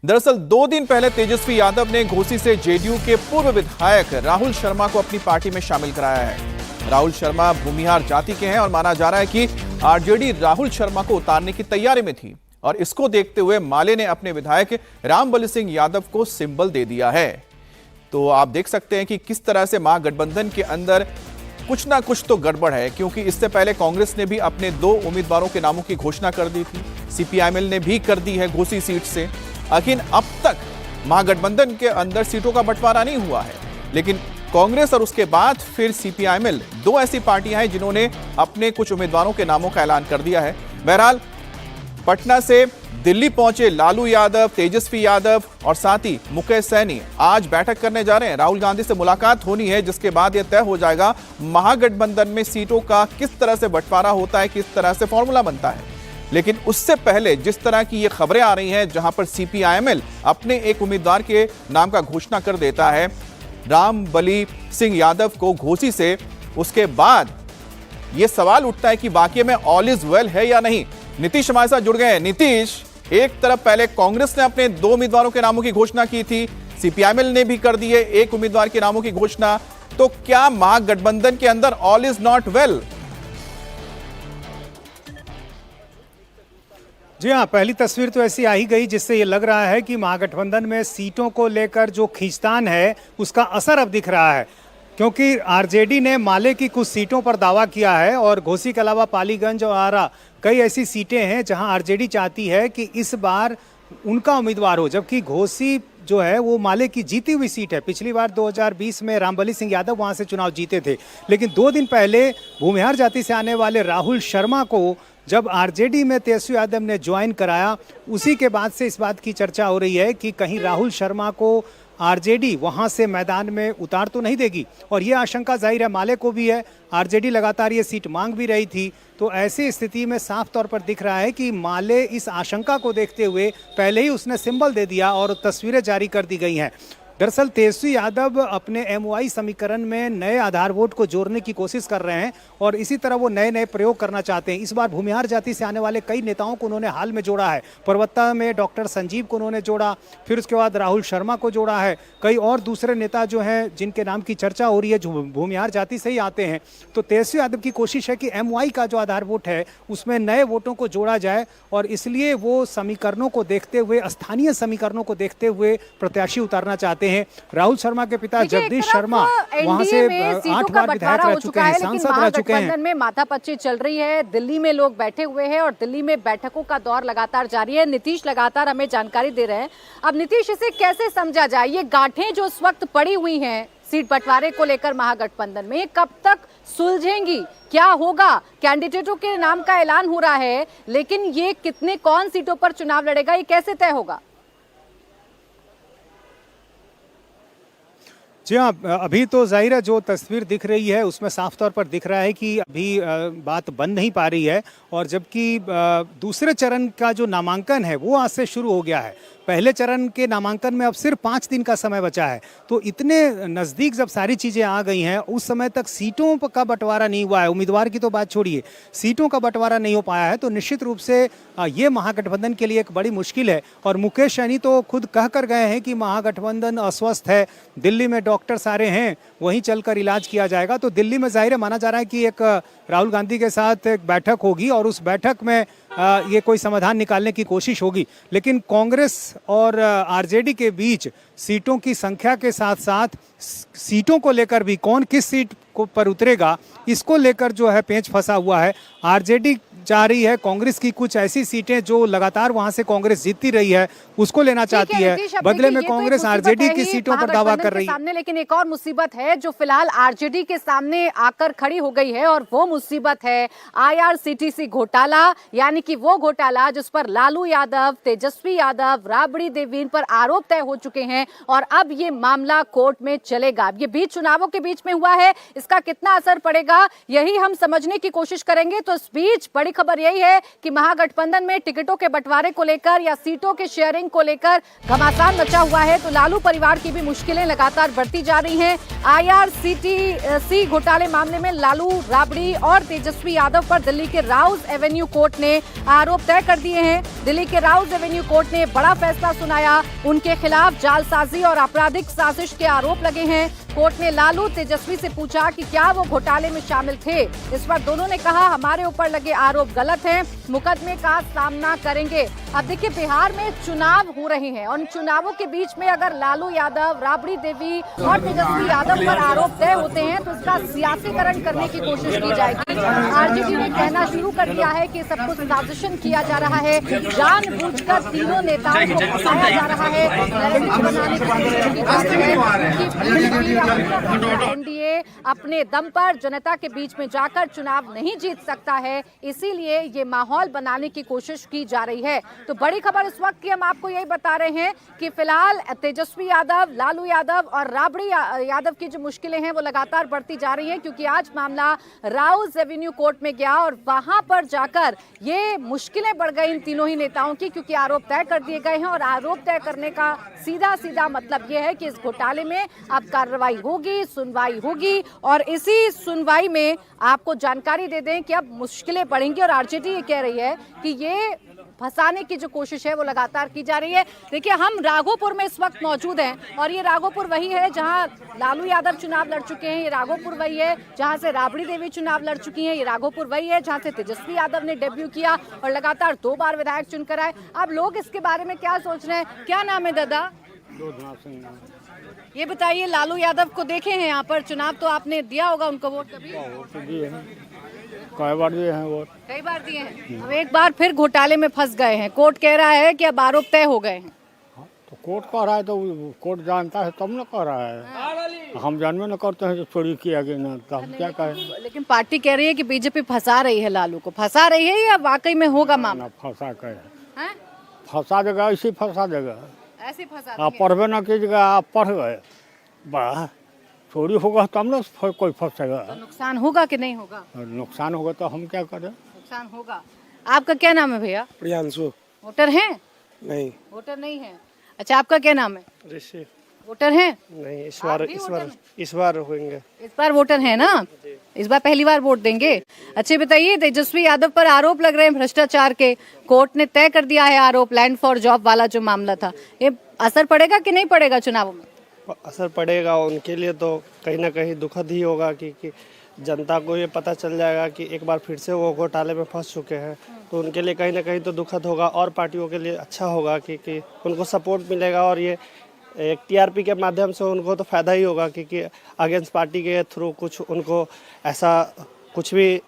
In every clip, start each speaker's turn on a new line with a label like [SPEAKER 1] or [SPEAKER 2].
[SPEAKER 1] दरअसल 2 दिन पहले तेजस्वी यादव ने घोसी से जेडीयू के पूर्व विधायक राहुल शर्मा को अपनी पार्टी में शामिल कराया है। राहुल शर्मा भूमिहार जाति के हैं और माना जा रहा है कि आरजेडी राहुल शर्मा को उतारने की तैयारी में थी और इसको देखते हुए माले ने अपने विधायक रामबली सिंह यादव को सिंबल दे दिया है। तो आप देख सकते हैं कि किस तरह से महागठबंधन के अंदर कुछ ना कुछ तो गड़बड़ है, क्योंकि इससे पहले कांग्रेस ने भी अपने 2 उम्मीदवारों के नामों की घोषणा कर दी थी, सीपीआईएमएल ने भी कर दी है घोसी सीट से। लेकिन अब तक महागठबंधन के अंदर सीटों का बंटवारा नहीं हुआ है। लेकिन कांग्रेस और उसके बाद फिर सीपीआईएमएल 2 ऐसी पार्टियां हैं जिन्होंने अपने कुछ उम्मीदवारों के नामों का ऐलान कर दिया है। बहरहाल पटना से दिल्ली पहुंचे लालू यादव, तेजस्वी यादव और साथ ही मुकेश सहनी आज बैठक करने जा रहे हैं। राहुल गांधी से मुलाकात होनी है, जिसके बाद यह तय हो जाएगा महागठबंधन में सीटों का किस तरह से बंटवारा होता है, किस तरह से फॉर्मूला बनता है। लेकिन उससे पहले जिस तरह की ये खबरें आ रही हैं, जहां पर सीपीआईएमएल अपने एक उम्मीदवार के नाम का घोषणा कर देता है, रामबली सिंह यादव को घोसी से, उसके बाद यह सवाल उठता है कि वाकई में ऑल इज वेल है या नहीं। नीतीश हमारे साथ जुड़ गए हैं। नीतीश, एक तरफ पहले कांग्रेस ने अपने 2 उम्मीदवारों के नामों की घोषणा की थी, सीपीआईएमएल ने भी कर दी है एक उम्मीदवार के नामों की घोषणा, तो क्या महागठबंधन के अंदर ऑल इज नॉट वेल?
[SPEAKER 2] जी हाँ, पहली तस्वीर तो ऐसी आ ही गई जिससे ये लग रहा है कि महागठबंधन में सीटों को लेकर जो खींचतान है उसका असर अब दिख रहा है, क्योंकि आरजेडी ने माले की कुछ सीटों पर दावा किया है और घोसी के अलावा पालीगंज और आरा कई ऐसी सीटें हैं जहां आरजेडी चाहती है कि इस बार उनका उम्मीदवार हो, जबकि घोसी जो है वो माले की जीती हुई सीट है। पिछली बार 2020 में रामबली सिंह यादव वहां से चुनाव जीते थे, लेकिन 2 दिन पहले भूमिहार जाति से आने वाले राहुल शर्मा को जब आरजेडी में तेजस्वी यादव ने ज्वाइन कराया, उसी के बाद से इस बात की चर्चा हो रही है कि कहीं राहुल शर्मा को आरजेडी वहां से मैदान में उतार तो नहीं देगी। और ये आशंका जाहिर है माले को भी है, आरजेडी लगातार ये सीट मांग भी रही थी। तो ऐसी स्थिति में साफ तौर पर दिख रहा है कि माले इस आशंका को देखते हुए पहले ही उसने सिंबल दे दिया और तस्वीरें जारी कर दी गई हैं। दरअसल तेजस्वी यादव अपने एमओआई समीकरण में नए आधार वोट को जोड़ने की कोशिश कर रहे हैं और इसी तरह वो नए नए प्रयोग करना चाहते हैं। इस बार भूमिहार जाति से आने वाले कई नेताओं को उन्होंने हाल में जोड़ा है। परवत्ता में डॉक्टर संजीव को उन्होंने जोड़ा, फिर उसके बाद राहुल शर्मा को जोड़ा है। कई और दूसरे नेता जो हैं जिनके नाम की चर्चा हो रही है जो भूमिहार जाति से ही आते हैं। तो तेजस्वी यादव की कोशिश है कि एमओआई का जो आधार वोट है उसमें नए वोटों को जोड़ा जाए और इसलिए वो समीकरणों को देखते हुए, स्थानीय समीकरणों को देखते हुए प्रत्याशी उतारना चाहते हैं। राहुल शर्मा के पिता जगदीश शर्मा वहां से 8 बार विधायक रह चुके हैं, सांसद रह चुके हैं।
[SPEAKER 3] में माथापच्ची चल रही है, दिल्ली में लोग बैठे हुए हैं और दिल्ली में बैठकों का दौर लगातार जारी है। नीतीश लगातार हमें जानकारी दे रहे हैं। अब नीतीश, इसे कैसे समझा जाए? ये गांठें जो इस वक्त पड़ी हुई हैं सीट बंटवारे को लेकर महागठबंधन में, कब तक सुलझेंगी? क्या होगा? कैंडिडेटों के नाम का ऐलान हो रहा है, लेकिन ये कौन सीटों पर चुनाव लड़ेगा, ये कैसे तय होगा?
[SPEAKER 2] जी हाँ, अभी तो जाहिर है जो तस्वीर दिख रही है उसमें साफ तौर पर दिख रहा है कि अभी बात बन नहीं पा रही है, और जबकि दूसरे चरण का जो नामांकन है वो आज से शुरू हो गया है। पहले चरण के नामांकन में अब सिर्फ 5 दिन का समय बचा है। तो इतने नज़दीक जब सारी चीज़ें आ गई हैं, उस समय तक सीटों का बंटवारा नहीं हुआ है, उम्मीदवार की तो बात छोड़िए, सीटों का बंटवारा नहीं हो पाया है। तो निश्चित रूप से ये महागठबंधन के लिए एक बड़ी मुश्किल है। और मुकेश सहनी तो खुद कह कर गए हैं कि महागठबंधन अस्वस्थ है, दिल्ली में डॉक्टर सारे हैं, वहीं चलकर इलाज किया जाएगा। तो दिल्ली में जाहिर है माना जा रहा है कि एक राहुल गांधी के साथ एक बैठक होगी और उस बैठक में ये कोई समाधान निकालने की कोशिश होगी। लेकिन कांग्रेस और आरजेडी के बीच सीटों की संख्या के साथ साथ सीटों को लेकर भी कौन किस सीट को पर उतरेगा, इसको लेकर जो है पेंच फंसा हुआ है। आरजेडी चाह रही है कांग्रेस की कुछ ऐसी सीटें जो लगातार वहां से कांग्रेस जीतती रही है उसको लेना चाहती है, बदले में कांग्रेस आरजेडी की सीटों पर दावा कर रही है।
[SPEAKER 3] लेकिन एक और मुसीबत है जो फिलहाल आरजेडी के सामने आकर खड़ी हो गई है, और वो मुसीबत है आईआरसीटीसी घोटाला, यानी कि वो घोटाला जिस पर लालू यादव, तेजस्वी यादव, राबड़ी देवी पर आरोप तय हो चुके हैं और अब ये मामला कोर्ट में चलेगा। ये बीच चुनावों के बीच में हुआ है, इसका कितना असर पड़ेगा यही हम समझने की कोशिश करेंगे। तो इस बीच बड़ी खबर यही है कि महागठबंधन में टिकटों के बंटवारे को लेकर या सीटों के शेयरिंग को लेकर घमासान मचा हुआ है। तो लालू परिवार की भी मुश्किलें लगातार बढ़ती जा रही हैं। आईआरसीटीसी घोटाले मामले में लालू, राबड़ी और तेजस्वी यादव पर दिल्ली के राउज एवेन्यू कोर्ट ने आरोप तय कर दिए हैं। दिल्ली के राउज एवेन्यू कोर्ट ने बड़ा फैसला सुनाया। उनके खिलाफ जालसाजी और आपराधिक साजिश के आरोप लगे हैं। कोर्ट ने लालू तेजस्वी से पूछा कि क्या वो घोटाले में शामिल थे। इस पर दोनों ने कहा हमारे ऊपर लगे आरोप गलत हैं, मुकदमे का सामना करेंगे। अब देखिए बिहार में चुनाव हो रहे हैं और चुनावों के बीच में अगर लालू यादव, राबड़ी देवी और तेजस्वी यादव पर आरोप तय होते हैं तो इसका सियासीकरण करने की कोशिश की जाएगी। आरजेडी ने कहना शुरू कर दिया है कि सब कुछ साजिशन किया जा रहा है, जानबूझकर तीनों नेताओं को फंसाया जा रहा है, नैरेटिव बनाने की कोशिश की जा रही है। एनडीए अपने दम पर जनता के बीच में जाकर चुनाव नहीं जीत सकता है, इसीलिए ये माहौल बनाने की कोशिश की जा रही है। तो बड़ी खबर इस वक्त की हम आपको यही बता रहे हैं कि फिलहाल तेजस्वी यादव, लालू यादव और राबड़ी यादव की जो मुश्किलें हैं वो लगातार बढ़ती जा रही हैं, क्योंकि आज मामला राउज एवेन्यू कोर्ट में गया और वहां पर जाकर ये मुश्किलें बढ़ गई इन तीनों ही नेताओं की, क्योंकि आरोप तय कर दिए गए हैं और आरोप तय करने का सीधा सीधा मतलब ये है कि इस घोटाले में अब कार्रवाई होगी, सुनवाई होगी और इसी सुनवाई में आपको जानकारी दे दें कि अब मुश्किलें बढ़ेंगी और आरजेडी ये कह रही है कि ये फंसाने की जो कोशिश है वो लगातार की जा रही है। देखिए हम राघोपुर में इस वक्त मौजूद हैं और ये राघोपुर वही है जहां लालू यादव चुनाव लड़ चुके हैं, ये राघोपुर वही है जहां से राबड़ी देवी चुनाव लड़ चुकी हैं, ये राघोपुर वही है जहां से तेजस्वी यादव ने डेब्यू किया और लगातार 2 बार विधायक चुनकर आए। अब लोग इसके बारे में क्या सोच रहे हैं? क्या नाम है दादा? ये बताइए, लालू यादव को देखे हैं यहाँ पर, चुनाव तो आपने दिया होगा उनको वोट कभी?
[SPEAKER 4] कई बार दिए हैं वोट।
[SPEAKER 3] कई बार दिए हैं। अब एक बार फिर घोटाले में फंस गए हैं। कोर्ट कह रहा है कि अब आरोप तय हो गए हैं।
[SPEAKER 4] तो कोर्ट कह रहा है तो कोर्ट जानता है तब न कह रहा है। हम जानवे न करते हैं जो चोरी किया गया ना, तो हम क्या कहें।
[SPEAKER 3] लेकिन पार्टी कह रही है कि बीजेपी फंसा रही है, लालू को फंसा रही है या वाकई में होगा मामला?
[SPEAKER 4] फंसा कहे
[SPEAKER 3] हैं?
[SPEAKER 4] फंसा देगा, ऐसे फंसा देगा।
[SPEAKER 3] ऐसे फंसा
[SPEAKER 4] आप पढ़वे न कीजिएगा, आप पढ़ गए बड़ा चोरी होगा तब न कोई फंसेगा।
[SPEAKER 3] तो नुकसान होगा कि नहीं होगा?
[SPEAKER 4] नुकसान होगा तो हम क्या करें।
[SPEAKER 3] नुकसान होगा। आपका क्या नाम है भैया?
[SPEAKER 5] प्रियांशु।
[SPEAKER 3] वोटर हैं?
[SPEAKER 5] नहीं।
[SPEAKER 3] वोटर नहीं है। अच्छा, आपका क्या नाम है?
[SPEAKER 5] ऋषि।
[SPEAKER 3] वोटर हैं?
[SPEAKER 5] नहीं, इस बार होंगे।
[SPEAKER 3] इस बार वोटर है ना? इस बार पहली बार वोट देंगे। अच्छे बताइए, तेजस्वी यादव पर आरोप लग रहे हैं भ्रष्टाचार के। कोर्ट ने तय कर दिया है आरोप, लैंड फॉर जॉब वाला जो मामला था, ये असर पड़ेगा कि नहीं पड़ेगा चुनावों में?
[SPEAKER 5] असर पड़ेगा उनके लिए तो कहीं ना कहीं दुखद ही होगा कि जनता को ये पता चल जाएगा कि एक बार फिर से वो घोटाले में फंस चुके हैं, तो उनके लिए कहीं ना कहीं तो दुखद होगा और पार्टियों के लिए अच्छा होगा कि उनको सपोर्ट मिलेगा और ये एक टीआरपी के माध्यम से उनको तो फायदा ही होगा कि अगेंस्ट पार्टी के थ्रू कुछ उनको ऐसा कुछ भी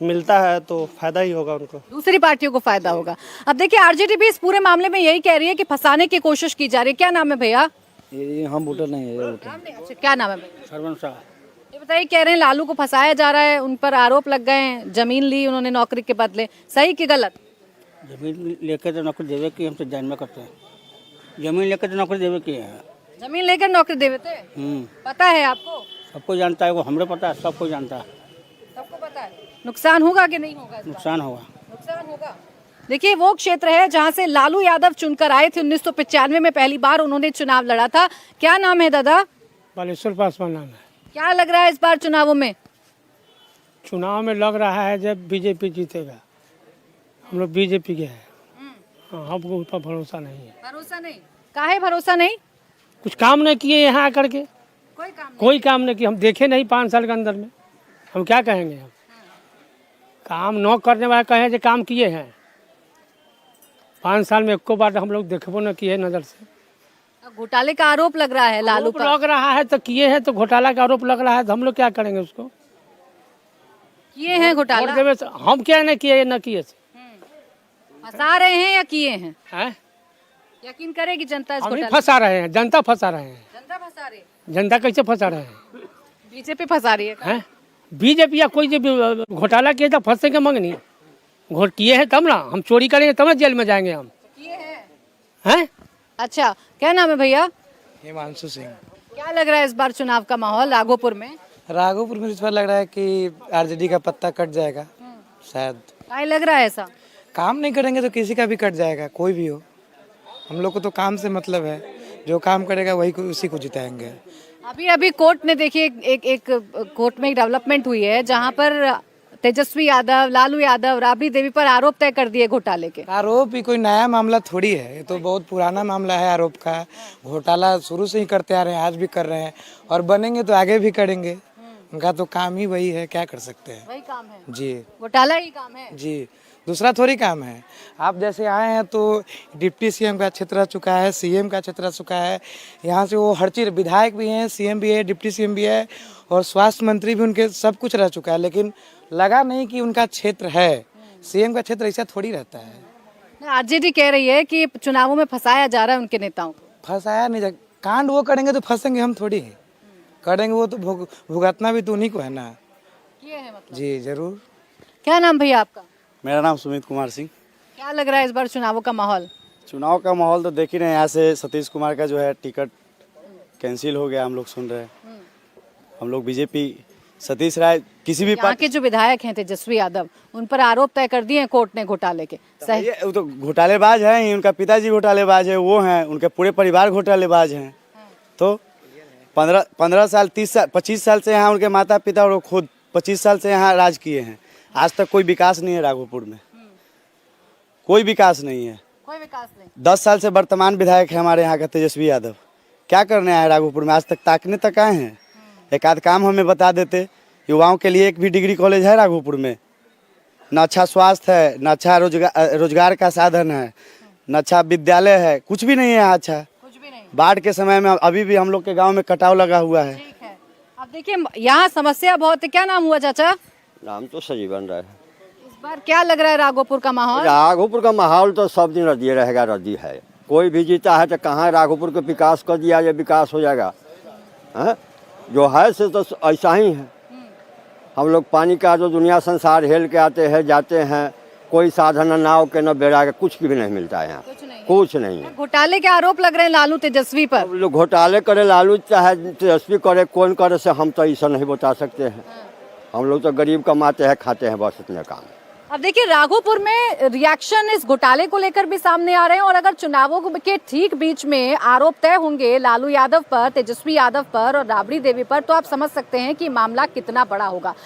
[SPEAKER 5] मिलता है तो फायदा ही होगा उनको, दूसरी
[SPEAKER 3] पार्टियों को फायदा होगा। अब देखिए आरजेडी भी इस पूरे मामले में यही कह रही है कि फंसाने की कोशिश की जा रही है। क्या नाम है भैया?
[SPEAKER 6] ये हम वोटर नहीं है।
[SPEAKER 3] अच्छा, क्या नाम है भैया?
[SPEAKER 4] सरवन शाह।
[SPEAKER 3] ये बताइए, कह रहे हैं लालू को फंसाया जा रहा है, उन पर आरोप लग गए हैं, जमीन ली उन्होंने नौकरी के बदले, सही कि गलत?
[SPEAKER 6] जमीन लेकर तो नौकरी देवे की हम तो जान में करते हैं। जमीन लेकर तो नौकरी देवे की है।
[SPEAKER 3] जमीन लेकर नौकरी देवे थे? पता है आपको?
[SPEAKER 6] सबको जानता है, वो हमरे पता है, सबको जानता है।
[SPEAKER 3] सबको पता है। नुकसान होगा कि नहीं होगा?
[SPEAKER 6] नुकसान होगा।
[SPEAKER 3] नुकसान होगा। देखिए वो क्षेत्र है जहां से लालू यादव चुनकर आए थे। 1995 में पहली बार उन्होंने चुनाव लड़ा था। क्या नाम है दादा?
[SPEAKER 4] बालेश्वर पासवान नाम है।
[SPEAKER 3] क्या लग रहा है इस बार चुनावों में?
[SPEAKER 4] चुनाव में लग रहा है जब बीजेपी जीतेगा। हम लोग बीजेपी के हैं। हमको उस पर भरोसा नहीं है।
[SPEAKER 3] भरोसा नहीं? काहे भरोसा नहीं?
[SPEAKER 4] कुछ काम नहीं किए यहाँ आकर के।
[SPEAKER 3] कोई
[SPEAKER 4] काम नहीं किए। हम देखे नहीं 5 साल के अंदर में। हम क्या कहेंगे? हम काम न करने वाले कहें जो काम किए हैं 5 साल में एको बार हम लोग देखबो न किए नजर से।
[SPEAKER 3] घोटाले का आरोप लग रहा है लालू पर।
[SPEAKER 4] लग रहा है तो किए हैं, तो घोटाला का आरोप लग रहा है तो हम लोग क्या करेंगे उसको?
[SPEAKER 3] किए हैं घोटाला?
[SPEAKER 4] हम क्या नहीं किए न किए।
[SPEAKER 3] फंसा रहे हैं या किए हैं?
[SPEAKER 4] हैं?
[SPEAKER 3] यकीन करेगी जनता इस
[SPEAKER 4] हम
[SPEAKER 3] घोटाले?
[SPEAKER 4] फंसा रहे हैं, जनता फंसा रहे हैं।
[SPEAKER 3] जनता फंसा रही है।
[SPEAKER 4] जनता कैसे फंसा रहे हैं?
[SPEAKER 3] बीजेपी फंसा रही है।
[SPEAKER 4] बीजेपी या कोई जो घोटाला किए तो फंसेंगे मंगनी। घोट किए हैं तब ना हम चोरी करेंगे तब ना जेल में जाएंगे हम।
[SPEAKER 3] किए
[SPEAKER 4] हैं?
[SPEAKER 3] अच्छा, क्या नाम है भैया?
[SPEAKER 5] हिमांशु सिंह।
[SPEAKER 3] क्या लग रहा है इस बार चुनाव का माहौल राघोपुर में?
[SPEAKER 5] राघोपुर में इस बार लग रहा है कि आरजेडी का पत्ता कट जाएगा शायद।
[SPEAKER 3] क्या लग रहा है ऐसा?
[SPEAKER 5] काम नहीं करेंगे तो किसी का भी कट जाएगा, कोई भी हो। हम लोग को तो काम से मतलब है, जो काम करेगा वही उसी को जिताएंगे।
[SPEAKER 3] अभी कोर्ट ने देखिए एक कोर्ट में एक डेवलपमेंट हुई है जहां पर तेजस्वी यादव, लालू यादव, राबड़ी देवी पर आरोप तय कर दिए घोटाले के।
[SPEAKER 7] आरोप ही कोई नया मामला थोड़ी है, ये तो बहुत पुराना मामला है आरोप का। घोटाला शुरू से ही करते आ रहे हैं, आज भी कर रहे हैं और बनेंगे तो आगे भी करेंगे। उनका तो काम ही वही है, क्या कर सकते हैं।
[SPEAKER 3] वही काम है
[SPEAKER 7] जी
[SPEAKER 3] घोटाला ही काम है
[SPEAKER 7] जी, दूसरा थोड़ी काम है। आप जैसे आए हैं तो डिप्टी सीएम का क्षेत्र रह चुका है, सीएम का क्षेत्र रह चुका है, यहाँ से वो हर चीज़, विधायक भी हैं, सीएम भी है, डिप्टी सीएम भी है और स्वास्थ्य मंत्री भी, उनके सब कुछ रह चुका है। लेकिन लगा नहीं कि उनका क्षेत्र है। सीएम का क्षेत्र ऐसा थोड़ी रहता है।
[SPEAKER 3] आरजेडी कह रही है कि चुनावों में फंसाया जा रहा है उनके नेताओं को।
[SPEAKER 7] फंसाया नहीं जा, कांड वो करेंगे तो फंसेंगे, हम थोड़ी करेंगे। वो तो भुगतना भी तो उन्हीं को है ना।
[SPEAKER 3] ये है मतलब।
[SPEAKER 7] जी जरूर।
[SPEAKER 3] क्या नाम भैया आपका?
[SPEAKER 8] मेरा नाम सुमित कुमार सिंह।
[SPEAKER 3] क्या लग रहा है इस बार चुनावों का माहौल?
[SPEAKER 8] चुनाव का माहौल तो देख ही रहे हैं, यहाँ से सतीश कुमार का जो है टिकट कैंसिल हो गया, हम लोग सुन रहे हैं। हम लोग बीजेपी सतीश राय किसी भी
[SPEAKER 3] यहाँ के जो विधायक हैं तेजस्वी यादव, उन पर आरोप तय कर दिए हैं कोर्ट ने घोटाले के। सही
[SPEAKER 8] ये वो तो घोटालेबाज हैं ही, उनका पिताजी घोटालेबाज है, वो हैं, उनके पूरे परिवार घोटालेबाज हैं। तो 15 साल 30 साल 25 साल से यहाँ उनके माता पिता और वो खुद 25 साल से यहाँ राज किए हैं। आज तक कोई विकास नहीं है राघोपुर में, कोई विकास नहीं है।
[SPEAKER 3] कोई विकास नहीं।
[SPEAKER 8] 10 साल से वर्तमान विधायक है हमारे यहाँ का तेजस्वी यादव। क्या करने आए राघोपुर में? आज तक ताकने तक आए हैं? एक आध काम हमें बता देते। युवाओं के लिए एक भी डिग्री कॉलेज है राघोपुर में? न अच्छा स्वास्थ्य है, न अच्छा रोजगार का साधन है, न अच्छा विद्यालय है, कुछ भी नहीं है यहाँ अच्छा।
[SPEAKER 3] कुछ भी नहीं।
[SPEAKER 8] बाढ़ के समय में अभी भी हम लोग के गांव में कटाव लगा हुआ है।
[SPEAKER 3] ठीक है, अब देखिए यहाँ समस्या बहुत है। क्या नाम हुआ चाचा?
[SPEAKER 9] नाम तो सही बन रहा है।
[SPEAKER 3] इस बार क्या लग रहा है राघोपुर का माहौल?
[SPEAKER 9] राघोपुर का माहौल तो सब दिन रद्दी रहेगा, रद्दी है। कोई भी जीता है तो कहाँ राघोपुर का विकास कर दिया, ये विकास हो जाएगा? है जो है से तो ऐसा ही है। हम लोग पानी का जो दुनिया संसार हेल के आते हैं जाते हैं, कोई साधन न नाव के न बेड़ा के, कुछ भी नहीं मिलता है यहाँ, कुछ नहीं है।
[SPEAKER 3] घोटाले के आरोप लग रहे हैं लालू तेजस्वी पर।
[SPEAKER 9] अब लोग घोटाले करे, लालू चाहे तेजस्वी करे, कौन करे से हम तो ऐसा नहीं बता सकते हैं। हम लोग तो गरीब कमाते हैं, खाते हैं, बस इतने काम।
[SPEAKER 3] अब देखिए राघोपुर में रिएक्शन इस घोटाले को लेकर भी सामने आ रहे हैं और अगर चुनावों के ठीक बीच में आरोप तय होंगे लालू यादव पर, तेजस्वी यादव पर और राबड़ी देवी पर, तो आप समझ सकते हैं कि मामला कितना बड़ा होगा।